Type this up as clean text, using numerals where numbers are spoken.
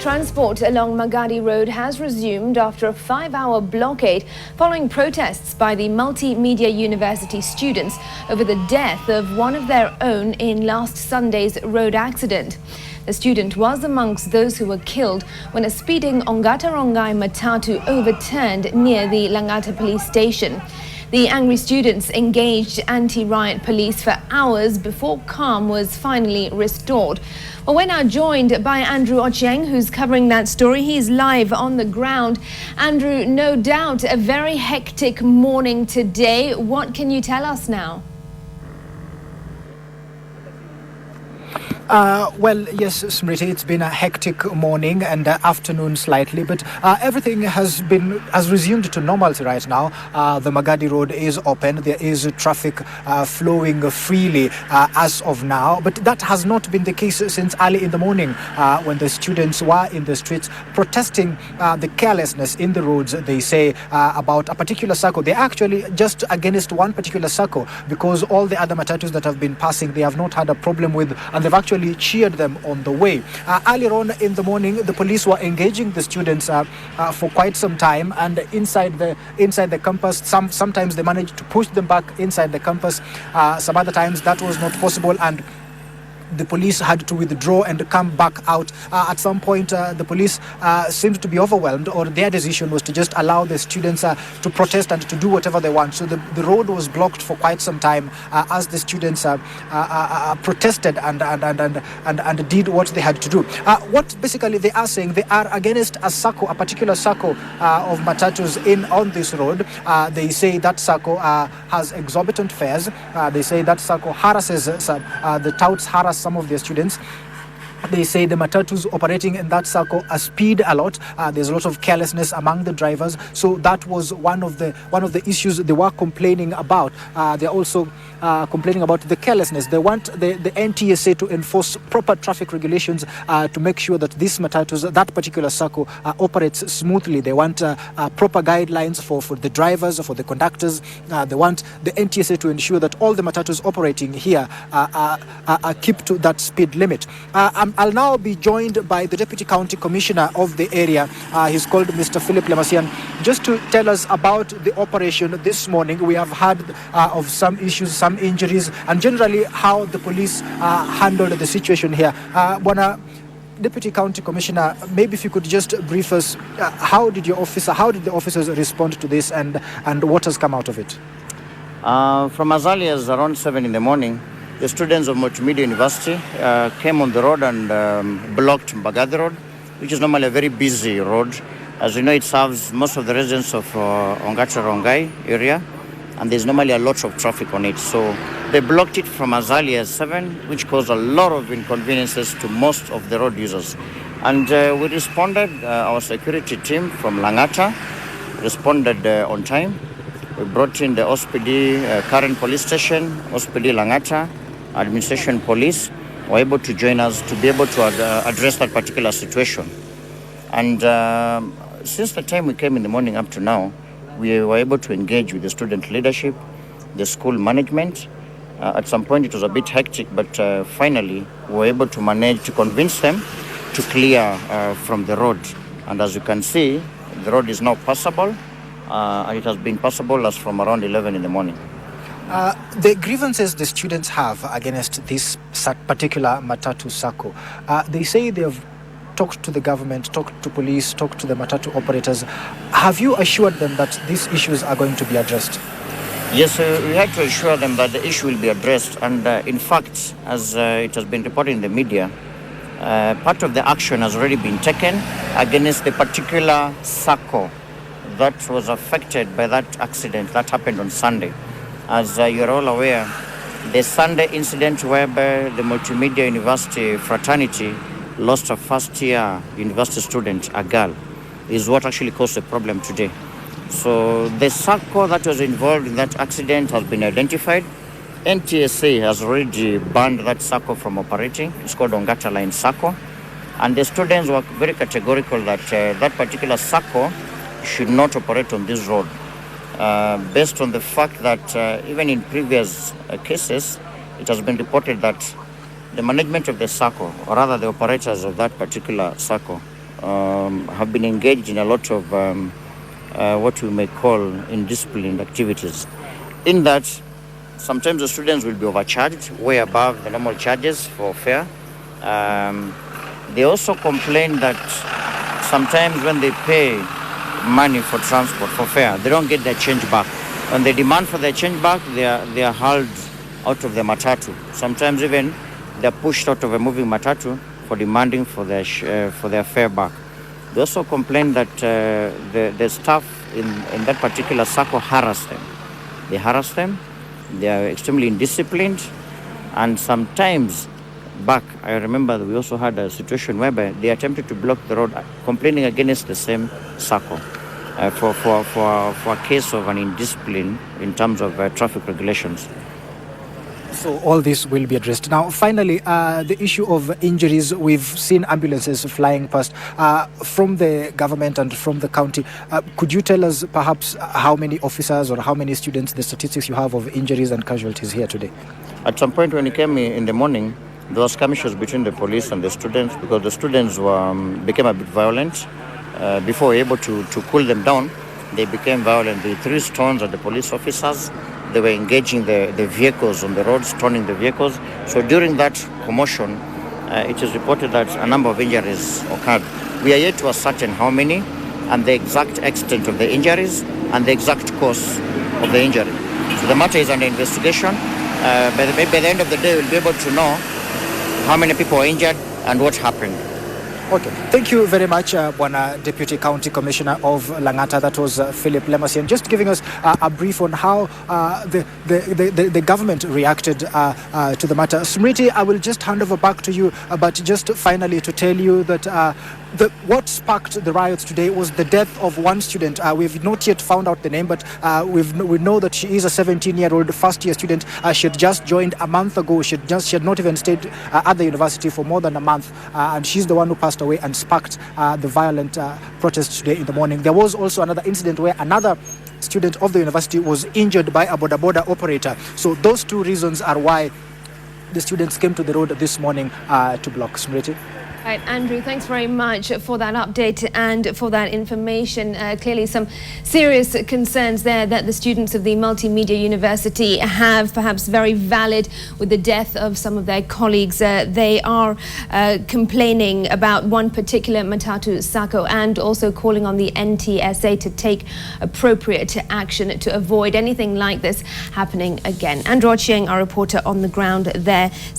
Transport along Magadi Road has resumed after a 5-hour blockade following protests by the Multimedia University students over the death of one of their own in last Sunday's road accident. The student was amongst those who were killed when a speeding Ongata Rongai Matatu overturned near the Langata police station. The angry students engaged anti-riot police for hours before calm was finally restored. Well, we're now joined by Andrew Ochieng, who's covering that story. He's live on the ground. Andrew, no doubt a very hectic morning today. What can you tell us now? Well, yes, Smriti, it's been a hectic morning and afternoon slightly, but everything has resumed to normalcy right now. The Magadi road is open. There is traffic flowing freely as of now, but that has not been the case since early in the morning when the students were in the streets protesting the carelessness in the roads, they say, about a particular circle. They're actually just against one particular circle because all the other matatus that have been passing, they have not had a problem with, and they've actually cheered them on the way. Earlier on in the morning, the police were engaging the students for quite some time, and inside the campus, sometimes they managed to push them back inside the campus. Some other times that was not possible, and the police had to withdraw and come back out. At some point, the police seemed to be overwhelmed, or their decision was to just allow the students to protest and to do whatever they want. So the road was blocked for quite some time as the students protested and did what they had to do. What basically they are saying, they are against a particular circle of matatus on this road. They say that circle has exorbitant fares. They say that circle harasses, the touts harass some of their students. They say the matatus operating in that circle speed a lot. There's a lot of carelessness among the drivers. So that was one of the issues they were complaining about. They're also complaining about the carelessness. They want the NTSA to enforce proper traffic regulations to make sure that this matatus, that particular circle, operates smoothly. They want proper guidelines for the drivers, for the conductors. They want the NTSA to ensure that all the matatus operating here keep to that speed limit. I'll now be joined by the Deputy County Commissioner of the area. He's called Mr. Philip Lemasian, just to tell us about the operation this morning. We have heard of some issues, some injuries, and generally how the police handled the situation here. Deputy County Commissioner, maybe if you could just brief us, how did the officers respond to this, and what has come out of it? From as early as around 7 in the morning, the students of Multimedia University came on the road and blocked Magadi Road, which is normally a very busy road. As you know, it serves most of the residents of Ongata Rongai area, and there's normally a lot of traffic on it. So they blocked it from as early as 7, which caused a lot of inconveniences to most of the road users. And we responded, our security team from Langata responded on time. We brought in the OSPD current police station, OSPD Langata, administration police were able to join us to be able to address that particular situation. And since the time we came in the morning up to now, we were able to engage with the student leadership, the school management. At some point it was a bit hectic, but finally we were able to manage to convince them to clear from the road. And as you can see, the road is now passable, and it has been passable as from around 11 in the morning. The grievances the students have against this particular matatu circle, they say they have talked to the government, talked to police, talked to the matatu operators. Have you assured them that these issues are going to be addressed? Yes, we had to assure them that the issue will be addressed. And in fact, as it has been reported in the media, part of the action has already been taken against the particular circle that was affected by that accident that happened on Sunday. As you're all aware, the Sunday incident whereby the Multimedia University fraternity lost a first-year university student, a girl, is what actually caused the problem today. So the circle that was involved in that accident has been identified. NTSA has already banned that circle from operating. It's called Ongata Line Circle. And the students were very categorical that that particular circle should not operate on this road. Based on the fact that even in previous cases, it has been reported that the management of the circle, or rather the operators of that particular circle, have been engaged in a lot of what we may call indisciplined activities. In that, sometimes the students will be overcharged, way above the normal charges for fare. They also complain that sometimes when they pay money for transport, for fare, they don't get their change back. When they demand for their change back, they are hauled out of the matatu. Sometimes even they're pushed out of a moving matatu for demanding for their fare back. They also complain that the staff in that particular circle harass them. They harass them. They are extremely indisciplined, and sometimes back, I remember that we also had a situation whereby they attempted to block the road, complaining against the same circle for a case of an indiscipline in terms of traffic regulations. So all this will be addressed. Now, finally, the issue of injuries. We've seen ambulances flying past from the government and from the county. Could you tell us perhaps how many officers or how many students, the statistics you have of injuries and casualties here today? At some point when he came in the morning, there was skirmishes between the police and the students because the students became a bit violent. Before we were able to cool them down, they became violent. They threw stones at the police officers. They were engaging the vehicles on the roads, turning the vehicles. So during that commotion, it is reported that a number of injuries occurred. We are yet to ascertain how many and the exact extent of the injuries and the exact cause of the injury. So the matter is under investigation. By the end of the day, we'll be able to know how many people were injured and what happened. Okay, thank you very much, Bwana Deputy County Commissioner of Langata. That was Philip Lemasian, just giving us a brief on how the government reacted to the matter. Smriti, I will just hand over back to you, but just finally to tell you that what sparked the riots today was the death of one student. We've not yet found out the name, but we know that she is a 17-year-old first-year student. She had just joined a month ago. She had not even stayed at the university for more than a month, and she's the one who passed away and sparked the violent protests today in the morning. There was also another incident where another student of the university was injured by a boda operator. So those two reasons are why the students came to the road this morning to block. Smriti? Right, Andrew, thanks very much for that update and for that information. Clearly some serious concerns there that the students of the Multimedia University have, perhaps very valid, with the death of some of their colleagues. They are complaining about one particular Matatu Sacco and also calling on the NTSA to take appropriate action to avoid anything like this happening again. Andrew Ochieng, our reporter on the ground there.